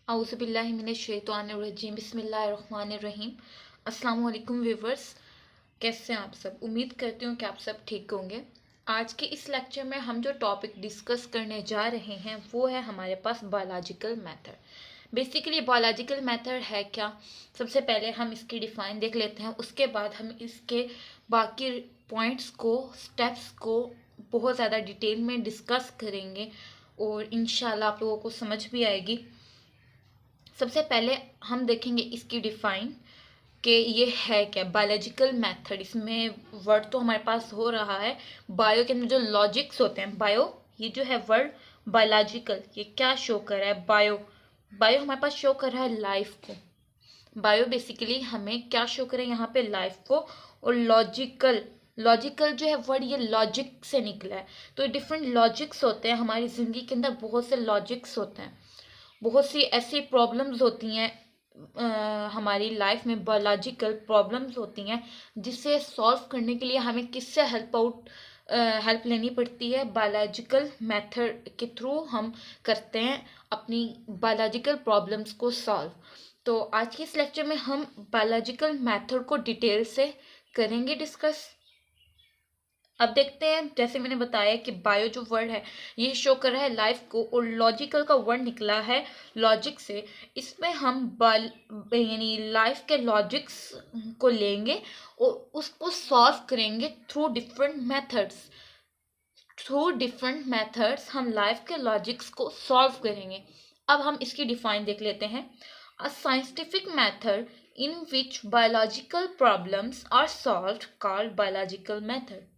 आउज़ुबिल्लाहि मिनश्शैतानिर्रजीम बिस्मिल्लाहिर्रहमानिर्रहीम। अस्सलाम वालेकुम व्यूवर्स, कैसे हैं आप सब। उम्मीद करती हूँ कि आप सब ठीक होंगे। आज के इस लेक्चर में हम जो टॉपिक डिस्कस करने जा रहे हैं वो है हमारे पास biological method. Basically biological method है क्या, सबसे पहले हम इसकी डिफाइन देख लेते हैं। उसके बाद हम इसके बाकी पॉइंट्स को, स्टेप्स को बहुत ज़्यादा डिटेल में डिस्कस करेंगे और इंशाल्लाह आप लोगों को समझ भी आएगी। सबसे पहले हम देखेंगे इसकी डिफाइन कि ये है क्या बायोलॉजिकल मेथड। इसमें वर्ड तो हमारे पास हो रहा है बायो के अंदर जो लॉजिक्स होते हैं। बायो, ये जो है वर्ड बायोलॉजिकल, ये क्या शो कर रहा है? बायो, बायो हमारे पास शो कर रहा है लाइफ को। बायो बेसिकली हमें क्या शो करे यहाँ पे? लाइफ को। और लॉजिकल, लॉजिकल जो है वर्ड ये लॉजिक से निकला है। तो डिफरेंट लॉजिक्स होते हैं हमारी ज़िंदगी के अंदर, बहुत से लॉजिक्स होते हैं, बहुत सी ऐसी प्रॉब्लम्स होती हैं हमारी लाइफ में, बायोलॉजिकल प्रॉब्लम्स होती हैं जिसे सॉल्व करने के लिए हमें किससे हेल्प लेनी पड़ती है? बायोलॉजिकल मेथड के थ्रू हम करते हैं अपनी बायोलॉजिकल प्रॉब्लम्स को सॉल्व। तो आज के इस लेक्चर में हम बायोलॉजिकल मेथड को डिटेल से करेंगे डिस्कस। अब देखते हैं, जैसे मैंने बताया कि बायो जो वर्ड है ये शो कर रहा है लाइफ को, और लॉजिकल का वर्ड निकला है लॉजिक से। इसमें हम यानी लाइफ के लॉजिक्स को लेंगे और उसको सॉल्व करेंगे through different methods. Through different methods हम लाइफ के लॉजिक्स को सॉल्व करेंगे। अब हम इसकी डिफाइन देख लेते हैं। A scientific method in which biological problems are solved called biological method.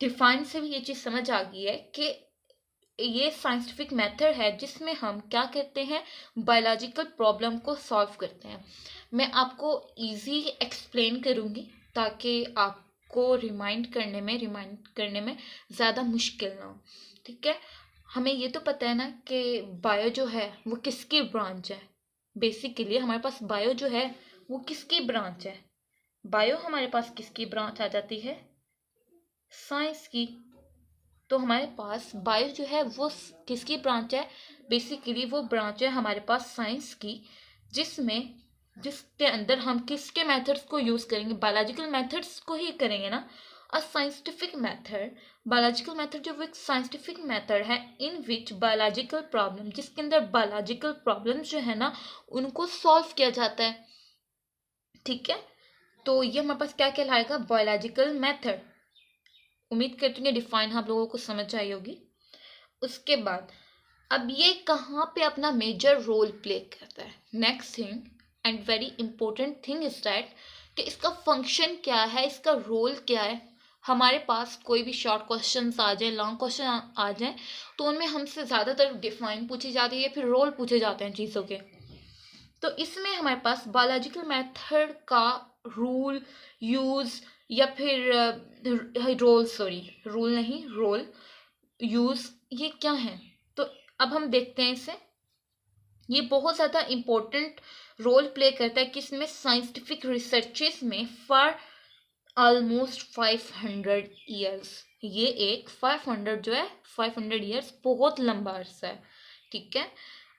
Define से भी ये चीज़ समझ आ गई है कि ये साइंटिफिक मेथड है जिसमें हम क्या करते हैं? बायोलॉजिकल प्रॉब्लम को सॉल्व करते हैं। मैं आपको इजी एक्सप्लेन करूँगी ताकि आपको रिमाइंड करने में ज़्यादा मुश्किल ना हो। ठीक है, हमें ये तो पता है ना कि बायो जो है वो किसकी ब्रांच है। बेसिकली हमारे पास बायो जो है वो किसकी ब्रांच है? बायो हमारे पास किसकी ब्रांच आ जाती है? साइंस की। तो हमारे पास बायो जो है वो किसकी ब्रांच है? बेसिकली वो ब्रांच है हमारे पास साइंस की, जिसके अंदर हम किसके मेथड्स को यूज़ करेंगे? बायोलॉजिकल मेथड्स को ही करेंगे ना। अ साइंटिफिक मेथड, बायोलॉजिकल मेथड जो वो एक साइंटिफिक मेथड है इन विच बायोलॉजिकल प्रॉब्लम, जिसके अंदर बायोलॉजिकल प्रॉब्लम्स जो है ना उनको सॉल्व किया जाता है। ठीक है, तो ये हमारे पास क्या कहलाएगा? Biological method. उम्मीद करती हूँ डिफाइन आप लोगों को समझ आई होगी। उसके बाद अब ये कहाँ पे अपना मेजर रोल प्ले करता है? Next thing and very important thing is that कि इसका फंक्शन क्या है, इसका रोल क्या है। हमारे पास कोई भी शॉर्ट क्वेश्चन आ जाए, लॉन्ग क्वेश्चन आ जाए, तो उनमें हमसे ज़्यादातर डिफाइन पूछी जाती है, फिर रोल पूछे जाते हैं चीज़ों के। तो इसमें हमारे पास बायोलॉजिकल मेथड का रूल, यूज़ या फिर रोल, सॉरी रूल नहीं, रोल, यूज़, ये क्या है? तो अब हम देखते हैं इसे। ये बहुत ज़्यादा इम्पोर्टेंट रोल प्ले करता है किसमें? साइंटिफिक रिसर्चेस में फॉर ऑलमोस्ट 500 ईयर्स। ये एक 500 जो है 500 ईयर्स बहुत लंबा अरसा है। ठीक है,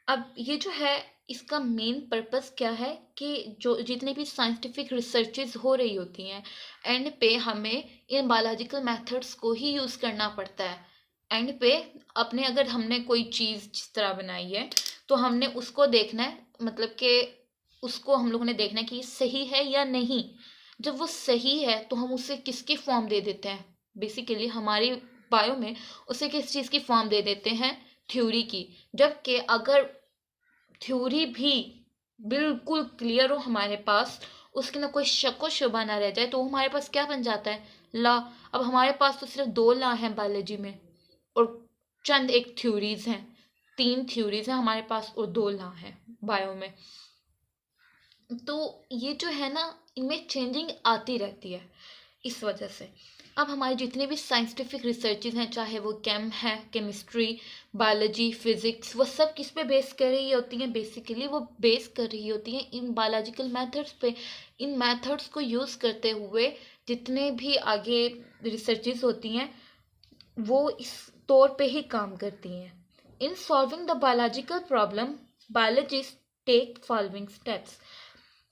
अब ये जो है इसका मेन पर्पस क्या है कि जो जितने भी साइंटिफिक रिसर्चेस हो रही होती हैं एंड पे हमें इन बायोलॉजिकल मेथड्स को ही यूज़ करना पड़ता है। एंड पे अपने, अगर हमने कोई चीज़ जिस तरह बनाई है तो हमने उसको देखना है, मतलब कि उसको हम लोगों ने देखना है कि सही है या नहीं। जब वो सही है तो हम उसे किसकी फॉर्म दे देते हैं? बेसिकली हमारी बायो में उसे किस चीज़ की फॉर्म दे देते हैं? थ्योरी की। जबकि अगर थ्योरी भी बिल्कुल क्लियर हो हमारे पास, उसके अंदर कोई शक व शुबा ना रह जाए, तो हमारे पास क्या बन जाता है? लॉ। अब हमारे पास तो सिर्फ 2 लॉ हैं बायोलॉजी में, और चंद एक थ्योरीज हैं। 3 थ्योरीज हैं हमारे पास और 2 लॉ हैं बायो में। तो ये जो है ना, इनमें चेंजिंग आती रहती है इस वजह से। अब हमारे जितने भी साइंटिफिक रिसर्चेज हैं, चाहे वो है, केमिस्ट्री, बायोलॉजी, फिजिक्स, वो सब किस पे बेस कर रही होती हैं? बेसिकली वो बेस कर रही होती हैं इन बायोलॉजिकल मेथड्स पे। इन मेथड्स को यूज़ करते हुए जितने भी आगे रिसर्चेज होती हैं वो इस तौर पे ही काम करती हैं। In solving the biological problem, biologist take following steps.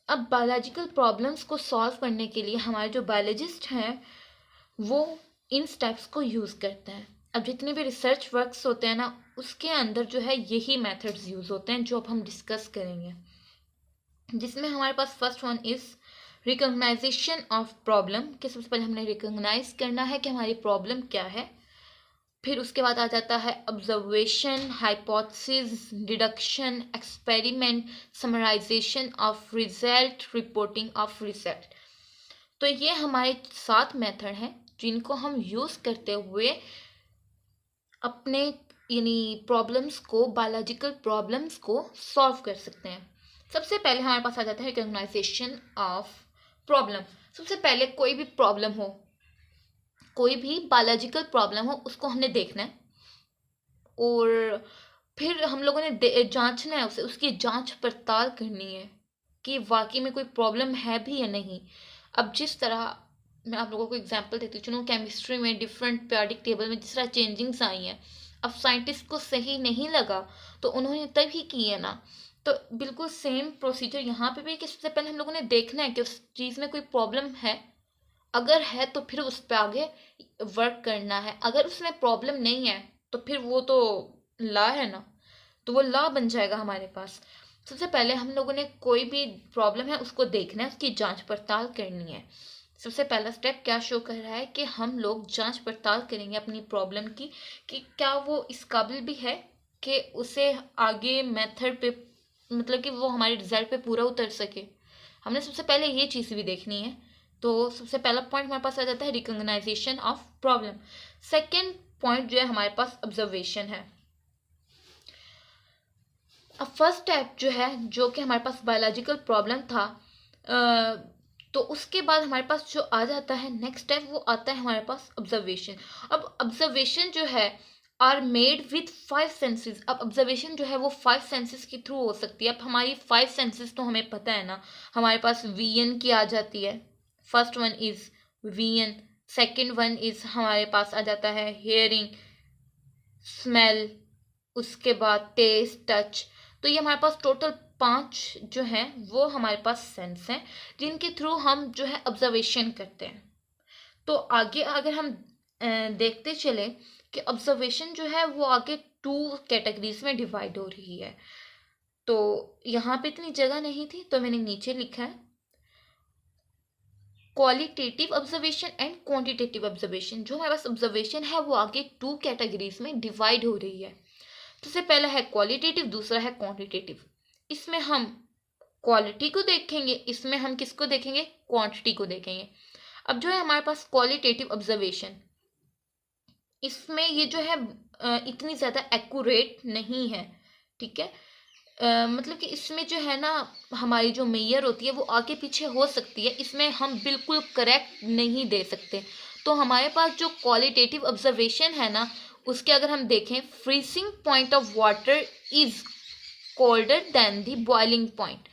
अब बायोलॉजिकल प्रॉब्लम्स को सॉल्व करने के लिए हमारे जो बायोलॉजिस्ट हैं वो इन स्टेप्स को यूज़ करते हैं। अब जितने भी रिसर्च वर्क्स होते हैं ना, उसके अंदर जो है यही मेथड्स यूज़ होते हैं जो अब हम डिस्कस करेंगे, जिसमें हमारे पास first one is recognisation of problem, कि सबसे पहले हमने रिकॉग्नाइज करना है कि हमारी प्रॉब्लम क्या है। फिर उसके बाद आ जाता है observation, hypothesis, deduction, experiment, summarisation of result, reporting of result. तो ये हमारे 7 मेथड हैं जिनको हम यूज़ करते हुए अपने यानी प्रॉब्लम्स को, बायोलॉजिकल प्रॉब्लम्स को सॉल्व कर सकते हैं। सबसे पहले हमारे पास आ जाता है रिकॉग्नाइजेशन ऑफ प्रॉब्लम। सबसे पहले कोई भी प्रॉब्लम हो, कोई भी बायोलॉजिकल प्रॉब्लम हो, उसको हमने देखना है और फिर हम लोगों ने जांचना है उसे, उसकी जांच पड़ताल करनी है कि वाकई में कोई प्रॉब्लम है भी या नहीं। अब जिस तरह मैं आप लोगों को एग्जांपल देती हूँ, चलो केमिस्ट्री में डिफरेंट पीरियोडिक टेबल में जिस तरह चेंजिंग्स आई हैं, अब साइंटिस्ट को सही नहीं लगा तो उन्होंने तभी की है ना। तो बिल्कुल सेम प्रोसीजर यहाँ पे भी कि सबसे पहले हम लोगों ने देखना है कि उस चीज़ में कोई प्रॉब्लम है, अगर है तो फिर उस पर आगे वर्क करना है। अगर उसमें प्रॉब्लम नहीं है तो फिर वो तो लॉ है ना, तो वो लॉ बन जाएगा हमारे पास। सबसे पहले हम लोगों ने कोई भी प्रॉब्लम है उसको देखना है, उसकी जांच पड़ताल करनी है। सबसे पहला स्टेप क्या शो कर रहा है कि हम लोग जांच पड़ताल करेंगे अपनी प्रॉब्लम की कि क्या वो इस काबिल भी है कि उसे आगे मेथड पे, मतलब कि वो हमारे रिजल्ट पे पूरा उतर सके। हमने सबसे पहले ये चीज़ भी देखनी है। तो सबसे पहला पॉइंट हमारे पास आ जाता है recognisation of problem. Second point जो है हमारे पास ऑब्जर्वेशन है। अब फर्स्ट स्टेप जो है, जो कि हमारे पास बायोलॉजिकल प्रॉब्लम था, तो उसके बाद हमारे पास जो आ जाता है नेक्स्ट स्टेप, वो आता है हमारे पास ऑब्जर्वेशन। अब ऑब्जर्वेशन जो है आर मेड विथ 5 सेंसेस। अब ऑब्जर्वेशन जो है वो 5 सेंसेस के थ्रू हो सकती है। अब हमारी 5 सेंसेस तो हमें पता है ना, हमारे पास विजन की आ जाती है, first one is vision. Second one is हमारे पास आ जाता है हेयरिंग, स्मेल, उसके बाद टेस्ट, टच। तो ये हमारे पास टोटल 5 जो हैं वो हमारे पास सेंस हैं जिनके थ्रू हम जो है ऑब्जर्वेशन करते हैं। तो आगे अगर हम देखते चले कि ऑब्जर्वेशन जो है वो आगे 2 कैटेगरीज में डिवाइड हो रही है। तो यहाँ पे इतनी जगह नहीं थी तो मैंने नीचे लिखा है qualitative observation and quantitative observation. जो हमारे पास ऑब्जर्वेशन है वो आगे 2 कैटेगरीज में डिवाइड हो रही है। सबसे पहला है क्वालिटेटिव, दूसरा है क्वांटिटेटिव। इसमें हम क्वालिटी को देखेंगे, इसमें हम किसको देखेंगे, क्वांटिटी को देखेंगे। अब जो है हमारे पास क्वालिटेटिव ऑब्जर्वेशन, इसमें ये जो है इतनी ज़्यादा एक्यूरेट नहीं है, ठीक है। मतलब कि इसमें जो है ना हमारी जो मेजर होती है वो आगे पीछे हो सकती है, इसमें हम बिल्कुल करेक्ट नहीं दे सकते। तो हमारे पास जो क्वालिटेटिव ऑब्जर्वेशन है ना, उसके अगर हम देखें, freezing point of water is colder than the boiling point,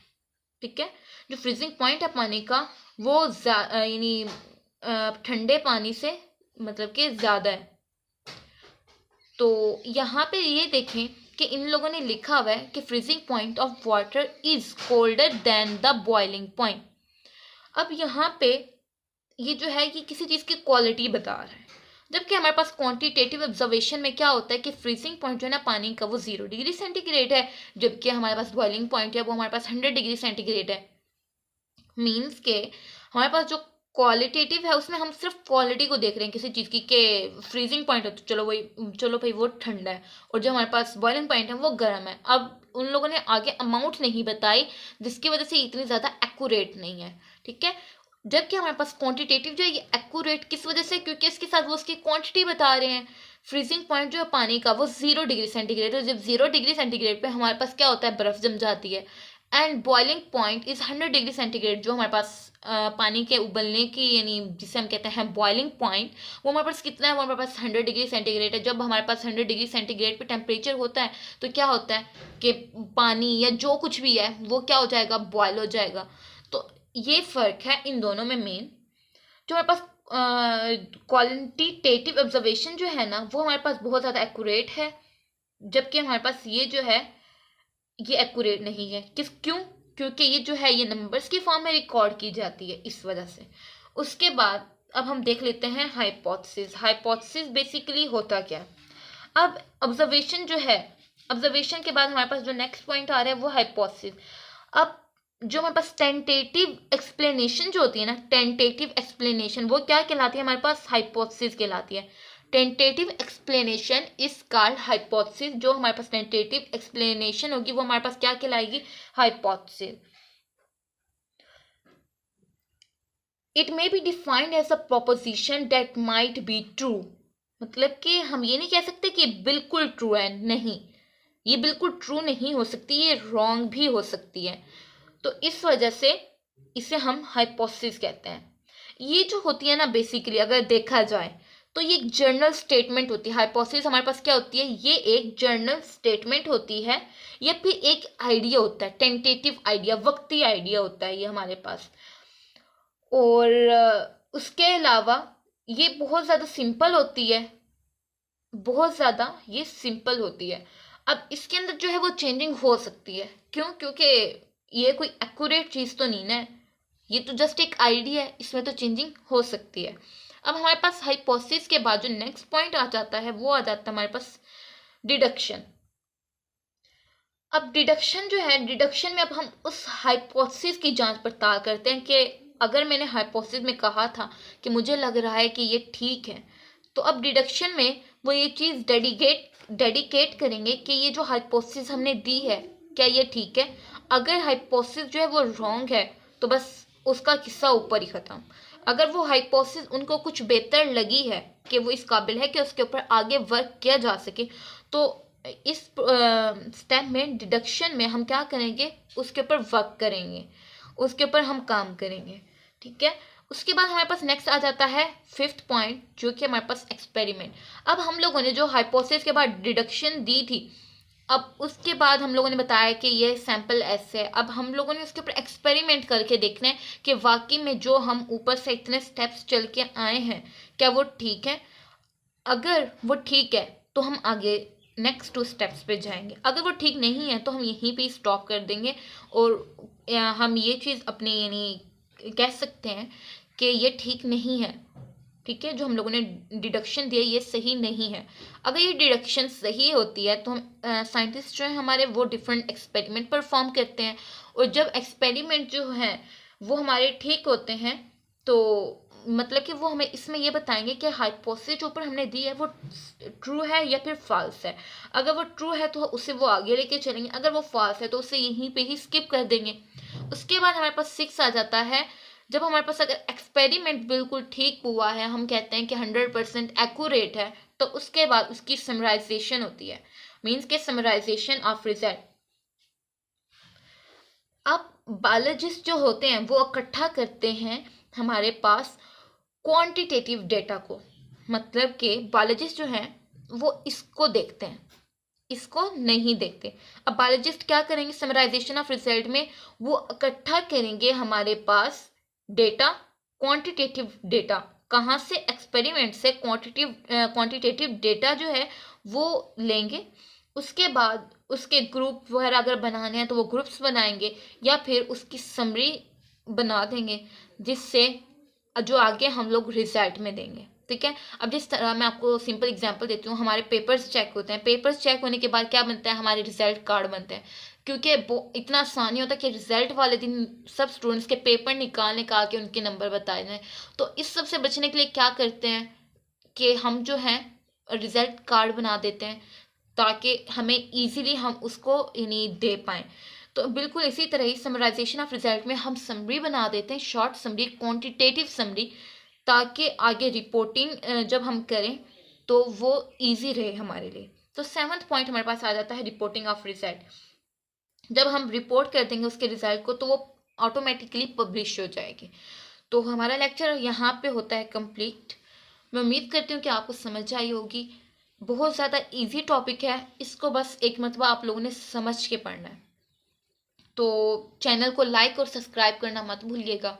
ठीक है। जो फ्रीजिंग पॉइंट है पानी का वो यानी ठंडे पानी से मतलब कि ज़्यादा है। तो यहाँ पे ये देखें कि इन लोगों ने लिखा हुआ है कि freezing point of water is colder than the boiling point. अब यहाँ पे ये जो है कि किसी चीज़ की क्वालिटी बता रहा है, जबकि हमारे पास क्वांटिटेटिव ऑब्जर्वेशन में क्या होता है कि फ्रीजिंग पॉइंट जो है ना पानी का वो 0 डिग्री सेंटीग्रेड है, जबकि हमारे पास बॉइलिंग पॉइंट है वो हमारे पास 100 डिग्री सेंटीग्रेड है। मीन्स के हमारे पास जो क्वालिटेटिव है उसमें हम सिर्फ क्वालिटी को देख रहे हैं किसी चीज़ की, कि फ्रीजिंग पॉइंट है तो चलो वही, चलो भाई वो ठंडा है, और जो हमारे पास बॉइलिंग पॉइंट है वो गर्म है। अब उन लोगों ने आगे अमाउंट नहीं बताई जिसकी वजह से इतनी ज़्यादा एक्यूरेट नहीं है, ठीक है। जबकि हमारे पास क्वांटिटेटिव जो है ये एक्यूरेट किस वजह से, क्योंकि इसके साथ वो उसकी क्वांटिटी बता रहे हैं। फ्रीजिंग पॉइंट जो है पानी का वो 0 डिग्री सेंटीग्रेड है, जब 0 डिग्री सेंटीग्रेड पे हमारे पास क्या होता है, बर्फ़ जम जाती है। And boiling point is 100 degree centigrade, जो हमारे पास पानी के उबलने की यानी जिसे हम कहते हैं बॉइलिंग पॉइंट, वो हमारे पास कितना है, वो हमारे पास 100 डिग्री सेंटीग्रेड है। जब हमारे पास 100 डिग्री सेंटीग्रेड पे टेम्परेचर होता है तो क्या होता है कि पानी या जो कुछ भी है वो क्या हो जाएगा, बॉयल हो जाएगा। तो ये फ़र्क है इन दोनों में मेन। जो हमारे पास क्वालिटेटिव ऑब्जर्वेशन जो है ना वो हमारे पास बहुत ज़्यादा एक्यूरेट है, जबकि हमारे पास ये जो है ये एक्यूरेट नहीं है। क्यों? क्योंकि ये जो है ये नंबर्स की फॉर्म में रिकॉर्ड की जाती है, इस वजह से। उसके बाद अब हम देख लेते हैं हाइपोथेसिस। हाइपोथेसिस बेसिकली होता क्या है। अब ऑब्जर्वेशन जो है, ऑब्जर्वेशन के बाद हमारे पास जो नेक्स्ट पॉइंट आ रहा है वो हाइपोथेसिस। अब जो हमारे पास टेंटेटिव एक्सप्लेनेशन जो होती है ना, टेंटेटिव एक्सप्लेनेशन वो क्या कहलाती है हमारे पास, हाइपोथेसिस कहलाती है। Tentative explanation is called hypothesis. जो हमारे पास टेंटेटिव एक्सप्लेनेशन होगी वो हमारे पास क्या कहलाएगी, hypothesis. It may be defined as a proposition that might be true. मतलब कि हम ये नहीं कह सकते कि बिल्कुल ट्रू है, नहीं, ये बिल्कुल ट्रू नहीं हो सकती, ये रॉन्ग भी हो सकती है। तो इस वजह से इसे हम हाइपोथेसिस कहते हैं। ये जो होती है ना बेसिकली अगर देखा जाए तो ये एक जर्नल स्टेटमेंट होती है। हाइपोथेसिस हमारे पास क्या होती है, ये एक जर्नल स्टेटमेंट होती है या फिर एक आइडिया होता है, टेंटेटिव आइडिया, वक्ती आइडिया होता है ये हमारे पास। और उसके अलावा ये बहुत ज़्यादा सिंपल होती है, बहुत ज़्यादा ये सिंपल होती है। अब इसके अंदर जो है वो चेंजिंग हो सकती है। क्यों? क्योंकि ये कोई एक्यूरेट चीज़ तो नहीं ना, ये तो जस्ट एक आइडिया है, इसमें तो चेंजिंग हो सकती है। अब हमारे पास हाइपोथेसिस के बाद जो नेक्स्ट पॉइंट आ जाता है वो आ जाता है हमारे पास डिडक्शन। अब डिडक्शन जो है, डिडक्शन में अब हम उस हाइपोथेसिस की जांच पड़ताल करते हैं कि अगर मैंने हाइपोथेसिस में कहा था कि मुझे लग रहा है कि ये ठीक है, तो अब डिडक्शन में वो ये चीज़ डेडिकेट करेंगे कि ये जो हाइपोथेसिस हमने दी है क्या ये ठीक है। अगर हाइपोथेसिस जो है वो रॉन्ग है तो बस उसका किस्सा ऊपर ही ख़त्म। अगर वो हाइपोथेसिस उनको कुछ बेहतर लगी है कि वो इस काबिल है कि उसके ऊपर आगे वर्क किया जा सके, तो इस स्टेप में डिडक्शन में हम क्या करेंगे, उसके ऊपर वर्क करेंगे, उसके ऊपर हम काम करेंगे। ठीक है। उसके बाद हमारे पास नेक्स्ट आ जाता है फिफ्थ पॉइंट जो कि हमारे पास एक्सपेरिमेंट। अब हम लोगों ने जो हाइपोथेसिस के बाद डिडक्शन दी थी, अब उसके बाद हम लोगों ने बताया कि ये सैंपल ऐसे है। अब हम लोगों ने उसके ऊपर एक्सपेरिमेंट करके देखना है कि वाकई में जो हम ऊपर से इतने स्टेप्स चल के आए हैं क्या वो ठीक है। अगर वो ठीक है तो हम आगे नेक्स्ट 2 स्टेप्स पे जाएंगे। अगर वो ठीक नहीं है तो हम यहीं पे स्टॉप कर देंगे और हम ये चीज़ अपने यानी कह सकते हैं कि ये ठीक नहीं है। ठीक है, जो हम लोगों ने डिडक्शन दिया ये सही नहीं है। अगर ये डिडक्शन सही होती है तो हम साइंटिस्ट जो है हमारे वो डिफरेंट एक्सपेरिमेंट परफॉर्म करते हैं, और जब एक्सपेरिमेंट जो है वो हमारे ठीक होते हैं तो मतलब कि वो हमें इसमें ये बताएंगे कि हाइपोथेसिस जो ऊपर हमने दी है वो ट्रू है या फिर फॉल्स है। अगर वो ट्रू है तो उसे वो आगे लेके चलेंगे, अगर वो फॉल्स है तो उसे यहीं पे ही स्किप कर देंगे। उसके बाद हमारे पास 6 आ जाता है, जब हमारे पास अगर एक्सपेरिमेंट बिल्कुल ठीक हुआ है, हम कहते हैं कि 100% एक्यूरेट है, तो उसके बाद उसकी समराइजेशन होती है, मीन्स के समराइजेशन ऑफ रिजल्ट। अब बायोलॉजिस्ट जो होते हैं वो इकट्ठा करते हैं हमारे पास क्वांटिटेटिव डेटा को। मतलब कि बायोलॉजिस्ट जो हैं वो इसको देखते हैं, इसको नहीं देखते। अब बायोलॉजिस्ट क्या करेंगे, समराइजेशन ऑफ रिजल्ट में वो इकट्ठा करेंगे हमारे पास डेटा, क्वांटिटेटिव डेटा। कहाँ से? एक्सपेरिमेंट से क्वांटिटेटिव डेटा जो है वो लेंगे। उसके बाद उसके ग्रुप वगैरह अगर बनाने हैं तो वो ग्रुप्स बनाएंगे या फिर उसकी समरी बना देंगे, जिससे जो आगे हम लोग रिजल्ट में देंगे। ठीक है। अब जिस तरह मैं आपको सिंपल एग्जांपल देती हूँ, हमारे पेपर्स चेक होते हैं, पेपर्स चेक होने के बाद क्या बनता है, हमारे रिजल्ट कार्ड बनते हैं। क्योंकि इतना आसान नहीं होता कि रिजल्ट वाले दिन सब स्टूडेंट्स के पेपर निकाल के उनके नंबर बताए जाएं। तो इस सब से बचने के लिए क्या करते हैं कि हम जो है रिजल्ट कार्ड बना देते हैं ताकि हमें इजीली हम उसको यानी दे पाएँ। तो बिल्कुल इसी तरह ही समराइजेशन ऑफ रिजल्ट में हम समरी बना देते हैं, शॉर्ट समरी, क्वांटिटेटिव समरी, ताकि आगे रिपोर्टिंग जब हम करें तो वो इजी रहे हमारे लिए। तो 7th पॉइंट हमारे पास आ जाता है रिपोर्टिंग ऑफ रिजल्ट। जब हम रिपोर्ट कर देंगे उसके रिजल्ट को तो वो ऑटोमेटिकली पब्लिश हो जाएगी। तो हमारा लेक्चर यहाँ पे होता है कंप्लीट। मैं उम्मीद करती हूँ कि आपको समझ आई होगी। बहुत ज़्यादा इजी टॉपिक है, इसको बस एक मरतबा आप लोगों ने समझ के पढ़ना है। तो चैनल को लाइक और सब्सक्राइब करना मत भूलिएगा,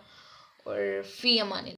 और फी अमाने।